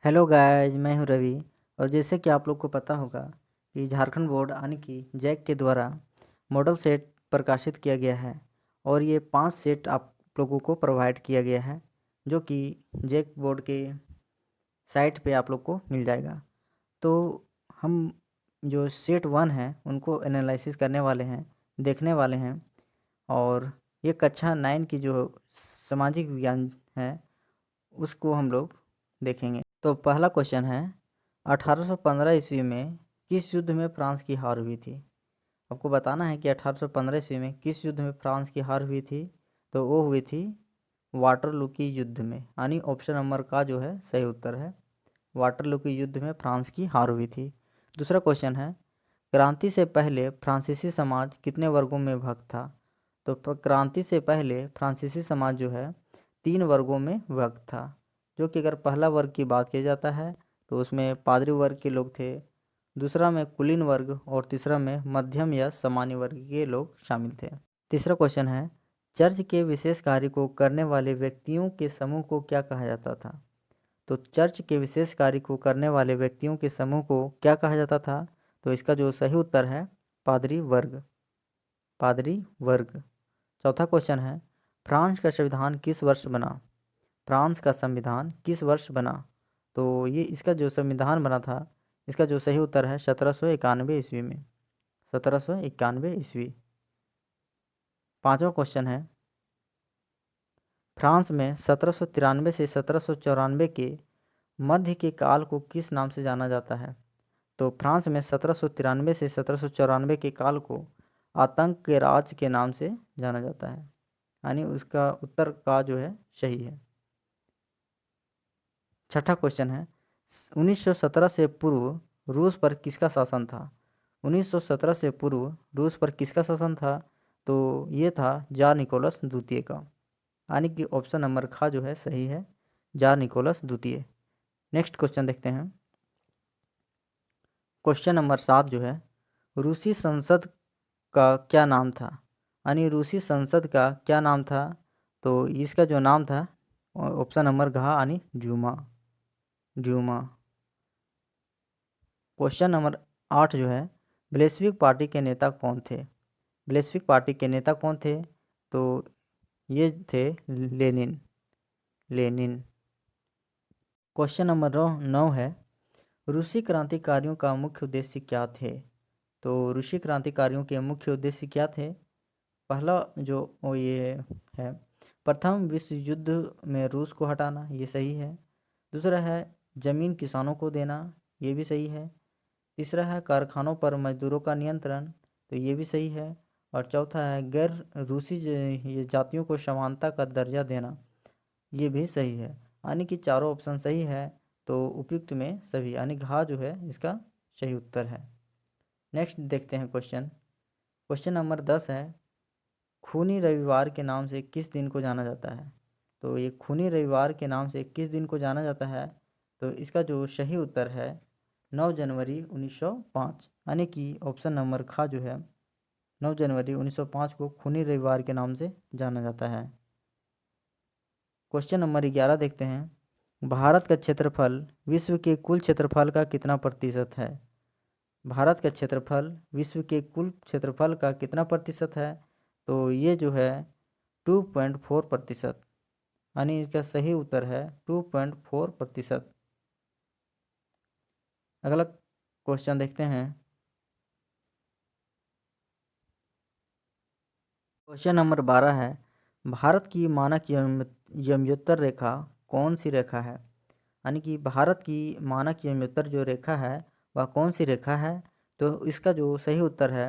Hello guys, मैं हूं रवि। और जैसे कि आप लोग को पता होगा कि झारखंड बोर्ड यानी कि जैक के द्वारा मॉडल सेट प्रकाशित किया गया है और ये 5 सेट आप लोगों को प्रोवाइड किया गया है जो कि जैक बोर्ड के साइट पे आप लोग को मिल जाएगा। तो हम जो सेट 1 है उनको एनालिसिस करने वाले हैं, देखने वाले हैं। और ये कक्षा 9 की जो सामाजिक विज्ञान है उसको हम लोग देखेंगे। तो पहला क्वेश्चन है, 1815 ईस्वी में किस युद्ध में फ्रांस की हार हुई थी? आपको बताना है कि 1815 ईस्वी में किस युद्ध में फ्रांस की हार हुई थी। तो वो हुई थी वाटरलू की युद्ध में, यानी ऑप्शन नंबर का जो है सही उत्तर है वाटरलू की युद्ध में फ्रांस की हार हुई थी। दूसरा क्वेश्चन है, क्रांति से पहले फ्रांसीसी समाज कितने वर्गों में विभक्त था? तो क्रांति से पहले फ्रांसीसी समाज जो है 3 वर्गों में विभक्त था। जो कि अगर पहला वर्ग की बात की जाता है तो उसमें पादरी वर्ग के लोग थे, दूसरा में कुलीन वर्ग और तीसरा में मध्यम या सामान्य वर्ग के लोग शामिल थे। तीसरा क्वेश्चन है, चर्च के विशेष कार्य को करने वाले व्यक्तियों के समूह को क्या कहा जाता था? तो चर्च के विशेष कार्य को करने वाले व्यक्तियों के समूह को क्या कहा जाता था? तो इसका जो सही उत्तर है पादरी वर्ग, पादरी वर्ग। चौथा क्वेश्चन है, फ्रांस का संविधान किस वर्ष बना? फ्रांस का संविधान किस वर्ष बना? तो ये इसका जो संविधान बना था इसका जो सही उत्तर है 1791 ईस्वी में, 1791 ईस्वी। पांचवा क्वेश्चन है, फ्रांस में 1793 से 1794 के मध्य के काल को किस नाम से जाना जाता है? तो फ्रांस में 1793 से 1794 के काल को आतंक के राज के नाम से जाना जाता है, यानी उसका उत्तर का जो है सही है। छठा क्वेश्चन है, 1917 से पूर्व रूस पर किसका शासन था? 1917 से पूर्व रूस पर किसका शासन था? तो ये था जार निकोलस द्वितीय का, यानी कि ऑप्शन नंबर खा जो है सही है, जार निकोलस द्वितीय। नेक्स्ट क्वेश्चन देखते हैं। क्वेश्चन नंबर 7 जो है, रूसी संसद का क्या नाम था? यानी रूसी संसद का क्या नाम था? तो इसका जो नाम था ऑप्शन नंबर घ यानी ड्यूमा, ड्यूमा। क्वेश्चन नंबर 8 जो है, ब्लेस्विक पार्टी के नेता कौन थे? ब्लेस्विक पार्टी के नेता कौन थे? तो ये थे लेनिन, लेनिन। क्वेश्चन नंबर 9 है, रूसी क्रांतिकारियों का मुख्य उद्देश्य क्या थे? तो रूसी क्रांतिकारियों के मुख्य उद्देश्य क्या थे? पहला जो वो ये है, प्रथम विश्व युद्ध में रूस को हटाना, ये सही है। दूसरा है जमीन किसानों को देना, ये भी सही है। तीसरा है कारखानों पर मजदूरों का नियंत्रण, तो ये भी सही है। और चौथा है गैर रूसी ये जातियों को समानता का दर्जा देना, ये भी सही है। यानी कि चारों ऑप्शन सही है, तो उपयुक्त में सभी, यानी घा जो है इसका सही उत्तर है। नेक्स्ट देखते हैं क्वेश्चन। क्वेश्चन नंबर 10 है, खूनी रविवार के नाम से किस दिन को जाना जाता है? तो ये खूनी रविवार के नाम से किस दिन को जाना जाता है? तो इसका जो सही उत्तर है 9 जनवरी 1905, यानी कि ऑप्शन नंबर खा जो है 9 जनवरी 1905 को खूनी रविवार के नाम से जाना जाता है। क्वेश्चन नंबर 11 देखते हैं, भारत का क्षेत्रफल विश्व के कुल क्षेत्रफल का कितना प्रतिशत है? भारत का क्षेत्रफल विश्व के कुल क्षेत्रफल का कितना प्रतिशत है? तो ये जो है 2.4%, यानी इसका सही उत्तर है 2.4%। अगला क्वेश्चन देखते हैं। क्वेश्चन नंबर 12 है, भारत की मानक यमयोत्तर रेखा कौन सी रेखा है? यानी कि भारत की मानक यमयोत्तर जो रेखा है वह कौन सी रेखा है? तो इसका जो सही उत्तर है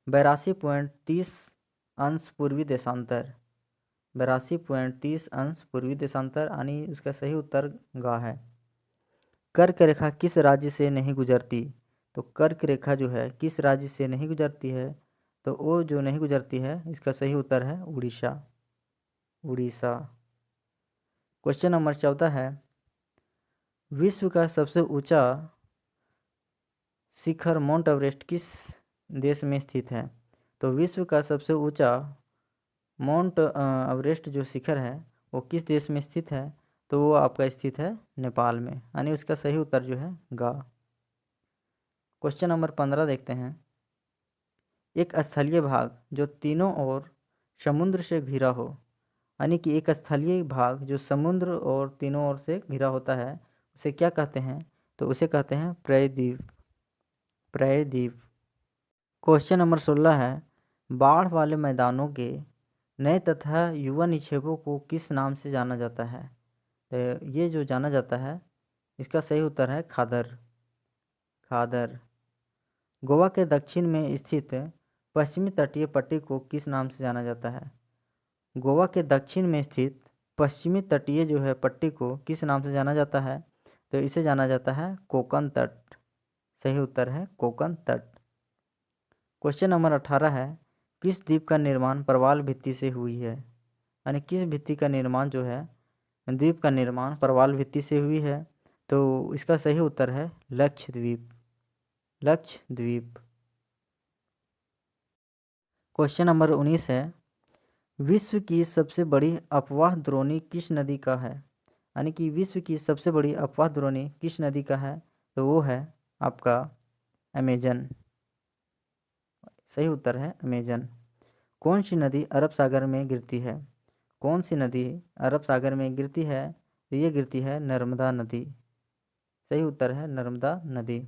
82.30 अंश पूर्वी देशांतर, 82.30 अंश पूर्वी देशांतर, यानी उसका सही उत्तर गा है। कर्क रेखा किस राज्य से नहीं गुजरती? तो कर्क रेखा जो है किस राज्य से नहीं गुजरती है? तो वो जो नहीं गुजरती है इसका सही उत्तर है उड़ीसा, उड़ीसा। क्वेश्चन नंबर 14 है, विश्व का सबसे ऊंचा शिखर माउंट एवरेस्ट किस देश में स्थित है? तो विश्व का सबसे ऊंचा माउंट एवरेस्ट जो शिखर है वो किस देश में स्थित है? तो वो आपका स्थित है नेपाल में, यानी उसका सही उत्तर जो है गा। क्वेश्चन नंबर 15 देखते हैं। एक स्थलीय भाग जो तीनों ओर समुद्र से घिरा हो, यानी कि एक स्थलीय भाग जो समुद्र और तीनों ओर से घिरा होता है, उसे क्या कहते हैं? तो उसे कहते हैं प्रायद्वीप। प्रायद्वीप। क्वेश्चन नंबर 16 है। बाढ़ वाले मैदानों के नए तथा युवा निक्षेपों को किस नाम से जाना जाता है? तो ये जो जाना जाता है, इसका सही उत्तर है खादर। खादर। गोवा के दक्षिण में स्थित पश्चिमी तटीय पट्टी को किस नाम से जाना जाता है? गोवा के दक्षिण में स्थित पश्चिमी तटीय जो है पट्टी को किस नाम से जाना जाता है? तो इसे जाना जाता है कोकण तट। सही उत्तर है कोकण तट। क्वेश्चन नंबर 18 है। किस द्वीप का निर्माण प्रवाल भित्ति से हुई है? यानी किस भित्ति का निर्माण जो है, द्वीप का निर्माण प्रवाल भित्ति से हुई है? तो इसका सही उत्तर है लक्षद्वीप। लक्षद्वीप। क्वेश्चन नंबर 19 है। विश्व की सबसे बड़ी अपवाह द्रोणी किस नदी का है? यानी कि विश्व की सबसे बड़ी अपवाह द्रोणी किस नदी का है? तो वो है आपका अमेजन। सही उत्तर है अमेजन। कौन सी नदी अरब सागर में गिरती है? कौन सी नदी अरब सागर में गिरती है? तो ये गिरती है नर्मदा नदी। सही उत्तर है नर्मदा नदी।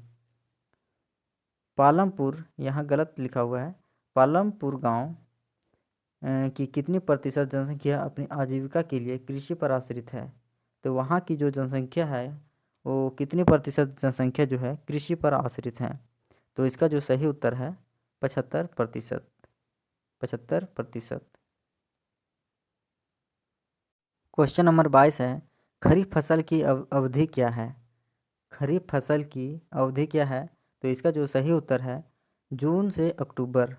पालमपुर, यहाँ गलत लिखा हुआ है। पालमपुर गांव की कितनी प्रतिशत जनसंख्या अपनी आजीविका के लिए कृषि पर आश्रित है? तो वहाँ की जो जनसंख्या है वो कितनी प्रतिशत जनसंख्या जो है कृषि पर आश्रित है? तो इसका जो सही उत्तर है 75%। 75%। क्वेश्चन नंबर 22 है। खरीफ फसल की अवधि क्या है? खरीफ फसल की अवधि क्या है? तो इसका जो सही उत्तर है जून से अक्टूबर,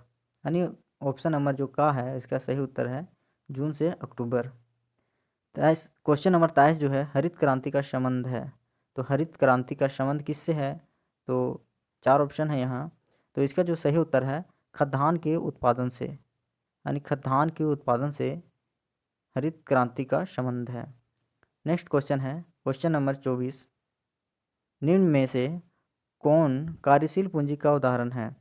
यानी ऑप्शन नंबर जो का है इसका सही उत्तर है जून से अक्टूबर। 23 क्वेश्चन नंबर 23 जो है हरित क्रांति का संबंध है। तो हरित क्रांति का संबंध किससे है? तो 4 ऑप्शन है यहाँ। तो इसका जो सही उत्तर है खाद्यान्न के उत्पादन से, यानी खाद्यान्न के उत्पादन से हरित क्रांति का संबंध है। नेक्स्ट क्वेश्चन है क्वेश्चन नंबर 24। निम्न में से कौन कार्यशील पूंजी का उदाहरण है?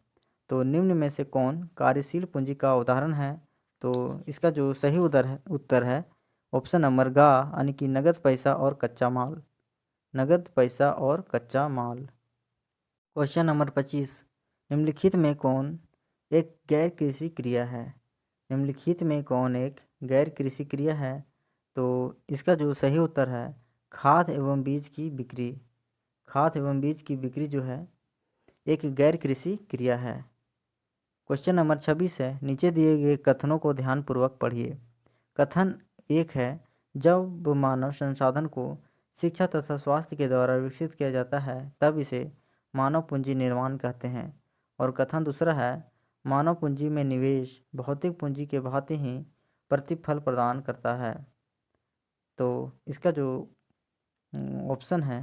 तो निम्न में से कौन कार्यशील पूंजी का उदाहरण है? तो इसका जो सही उत्तर है ऑप्शन नंबर गा, यानी कि नगद पैसा और कच्चा माल। नगद पैसा और कच्चा माल। Question number 25। निम्नलिखित में कौन एक गैर कृषि क्रिया है? निम्नलिखित में कौन एक गैर कृषि क्रिया है? तो इसका जो सही उत्तर है खाद एवं बीज की बिक्री। खाद एवं बीज की बिक्री जो है एक गैर कृषि क्रिया है। क्वेश्चन नंबर 26 है। नीचे दिए गए कथनों को ध्यानपूर्वक पढ़िए। कथन 1 है जब मानव संसाधन को शिक्षा तथा स्वास्थ्य के द्वारा विकसित किया जाता है तब इसे मानव पूंजी निर्माण कहते हैं। और कथन दूसरा है मानव पूंजी में निवेश भौतिक पूंजी के भांति ही प्रतिफल प्रदान करता है। तो इसका जो ऑप्शन है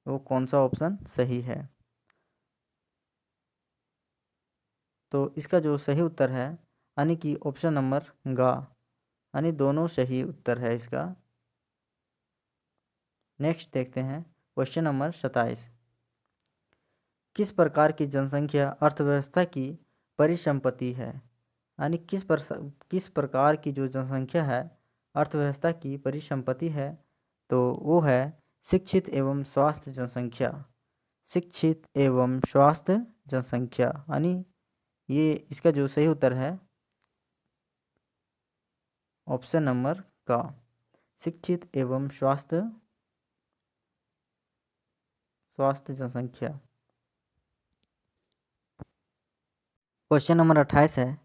वो कौन सा ऑप्शन सही है? तो इसका जो सही उत्तर है यानी कि ऑप्शन नंबर गा, यानी दोनों सही उत्तर है इसका। नेक्स्ट देखते हैं क्वेश्चन नंबर 27। किस प्रकार की जनसंख्या अर्थव्यवस्था की परिसंपत्ति है? यानी किस प्रकार की जो जनसंख्या है अर्थव्यवस्था की परिसंपत्ति है? तो वो है शिक्षित एवं स्वास्थ्य जनसंख्या। शिक्षित एवं स्वास्थ्य जनसंख्या, यानी ये इसका जो सही उत्तर है ऑप्शन नंबर का शिक्षित एवं स्वास्थ्य जनसंख्या। क्वेश्चन नंबर 28 है।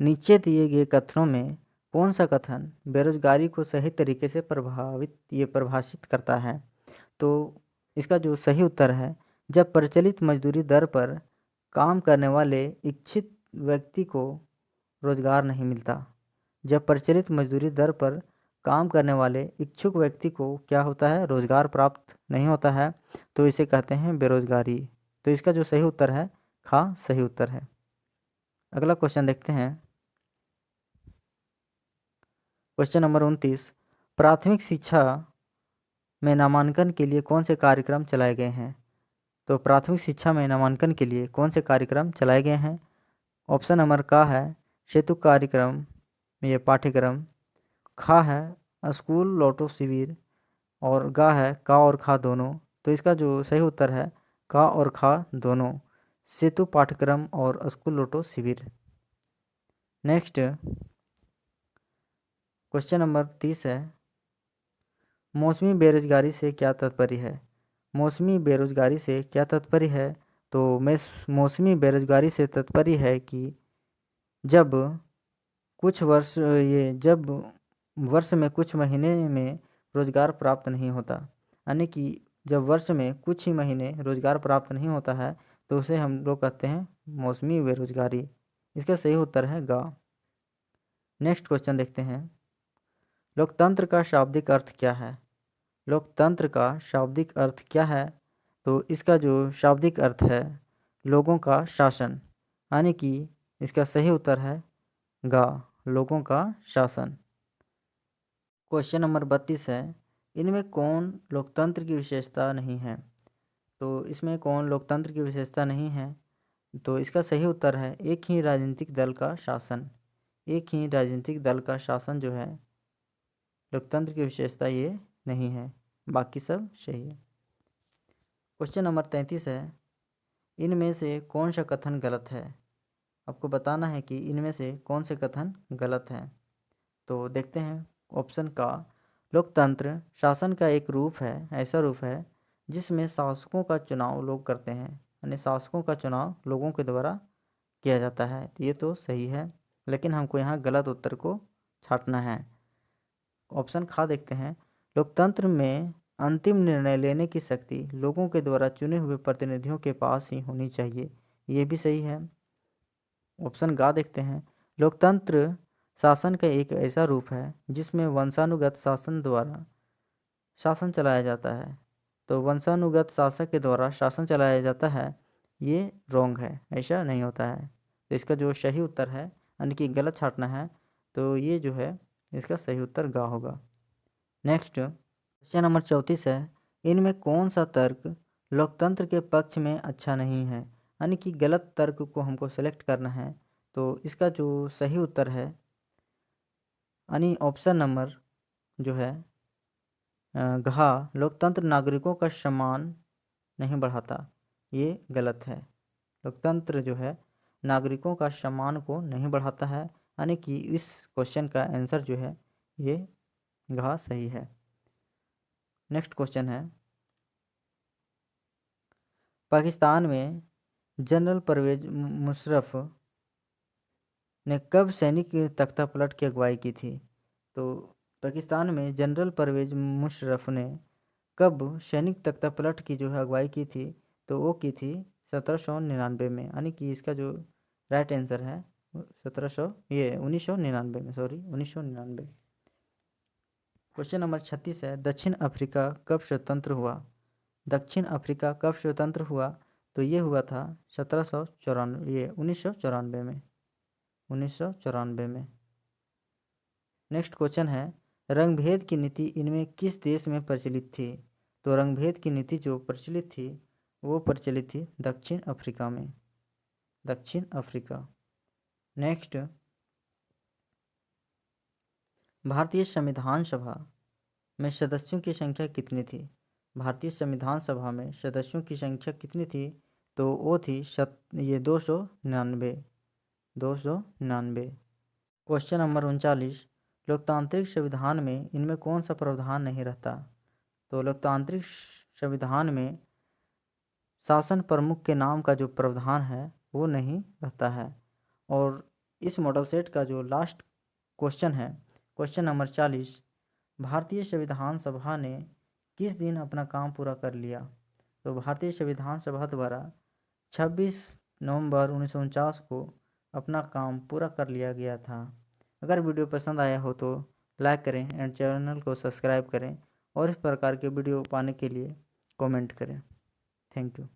नीचे दिए गए कथनों में कौन सा कथन बेरोजगारी को सही तरीके से परिभाषित करता है? तो इसका जो सही उत्तर है जब प्रचलित मजदूरी दर पर काम करने वाले इच्छित व्यक्ति को रोजगार नहीं मिलता। जब प्रचलित मजदूरी दर पर काम करने वाले इच्छुक व्यक्ति को क्या होता है? रोजगार प्राप्त नहीं होता है, तो इसे कहते हैं बेरोजगारी। तो इसका जो सही उत्तर है खा सही उत्तर है। अगला क्वेश्चन देखते हैं क्वेश्चन नंबर 29। प्राथमिक शिक्षा में नामांकन के लिए कौन से कार्यक्रम चलाए गए हैं? तो प्राथमिक शिक्षा में नामांकन के लिए कौन से कार्यक्रम चलाए गए हैं? ऑप्शन नंबर का है सेतु कार्यक्रम, ये पाठ्यक्रम, खा है स्कूल लोटो शिविर, और गा है का और खा दोनों। तो इसका जो सही उत्तर है का और खा दोनों, सेतु पाठ्यक्रम और स्कूल लोटो शिविर। नेक्स्ट क्वेश्चन नंबर 30 है, मौसमी बेरोजगारी से क्या तात्पर्य है? मौसमी बेरोजगारी से क्या तात्पर्य है? तो मौसमी बेरोजगारी से तात्पर्य है कि जब वर्ष में कुछ महीने में रोजगार प्राप्त नहीं होता, यानी कि जब वर्ष में कुछ ही महीने रोजगार प्राप्त नहीं होता है तो उसे हम लोग कहते हैं मौसमी बेरोजगारी। इसका सही उत्तर है गा। नेक्स्ट क्वेश्चन देखते हैं, लोकतंत्र का शाब्दिक अर्थ क्या है? लोकतंत्र का शाब्दिक अर्थ क्या है? तो इसका जो शाब्दिक अर्थ है लोगों का शासन, यानी कि इसका सही उत्तर है गा, लोगों का शासन। क्वेश्चन नंबर 32 है, इनमें कौन लोकतंत्र की विशेषता नहीं है? तो इसमें कौन लोकतंत्र की विशेषता नहीं है? तो इसका सही उत्तर है एक ही राजनीतिक दल का शासन। एक ही राजनीतिक दल का शासन जो है लोकतंत्र की विशेषता ये नहीं है, बाकी सब सही है। क्वेश्चन नंबर 33 है, इनमें से कौन सा कथन गलत है? आपको बताना है कि इनमें से कौन से कथन गलत हैं। तो देखते हैं ऑप्शन का, लोकतंत्र शासन का एक रूप है, ऐसा रूप है जिसमें शासकों का चुनाव लोग करते हैं, यानी शासकों का चुनाव लोगों के द्वारा किया जाता है। तो ये तो सही है, लेकिन हमको यहाँ गलत उत्तर को छांटना है। ऑप्शन खा देखते हैं, लोकतंत्र में अंतिम निर्णय लेने की शक्ति लोगों के द्वारा चुने हुए प्रतिनिधियों के पास ही होनी चाहिए, ये भी सही है। ऑप्शन गा देखते हैं, लोकतंत्र शासन का एक ऐसा रूप है जिसमें वंशानुगत शासन द्वारा शासन चलाया जाता है। तो वंशानुगत शासक के द्वारा शासन चलाया जाता है, ये रॉन्ग है, ऐसा नहीं होता है। तो इसका जो सही उत्तर है, यानी कि गलत छांटना है, तो ये जो है इसका सही उत्तर गा होगा। नेक्स्ट क्वेश्चन नंबर 34 है, इनमें कौन सा तर्क लोकतंत्र के पक्ष में अच्छा नहीं है? यानी कि गलत तर्क को हमको सेलेक्ट करना है। तो इसका जो सही उत्तर है, यानी ऑप्शन नंबर जो है घा, लोकतंत्र नागरिकों का सम्मान नहीं बढ़ाता, ये गलत है। लोकतंत्र जो है नागरिकों का सम्मान को नहीं बढ़ाता है, यानी कि इस क्वेश्चन का आंसर जो है ये घा सही है। नेक्स्ट क्वेश्चन है, पाकिस्तान में जनरल परवेज मुशर्रफ ने कब सैनिक तख्तापलट की अगुवाई की थी? तो पाकिस्तान में जनरल परवेज मुशर्रफ ने कब सैनिक तख्तापलट की जो है अगुवाई की थी? तो वो की थी 1799 में, यानी कि इसका जो राइट आंसर है 1999 में, सॉरी 1999। क्वेश्चन नंबर 36 है, दक्षिण अफ्रीका कब स्वतंत्र हुआ? दक्षिण अफ्रीका कब स्वतंत्र हुआ? तो ये हुआ था 1994 में, 1994 में। नेक्स्ट क्वेश्चन है, रंगभेद की नीति इनमें किस देश में प्रचलित थी? तो रंगभेद की नीति जो प्रचलित थी वो प्रचलित थी दक्षिण अफ्रीका में, दक्षिण अफ्रीका। नेक्स्ट, भारतीय संविधान सभा में सदस्यों की संख्या कितनी थी? भारतीय संविधान सभा में सदस्यों की संख्या कितनी थी? तो वो थी 299, 299। क्वेश्चन नंबर 39, लोकतांत्रिक संविधान में इनमें कौन सा प्रावधान नहीं रहता? तो लोकतांत्रिक संविधान में शासन प्रमुख के नाम का जो प्रावधान है वो नहीं रहता है। और इस मॉडल सेट का जो लास्ट क्वेश्चन है, क्वेश्चन नंबर 40, भारतीय संविधान सभा ने किस दिन अपना काम पूरा कर लिया? तो भारतीय संविधान सभा द्वारा 26 नवंबर 1949 को अपना काम पूरा कर लिया गया था। अगर वीडियो पसंद आया हो तो लाइक करें एंड चैनल को सब्सक्राइब करें, और इस प्रकार के वीडियो पाने के लिए कमेंट करें। Thank you.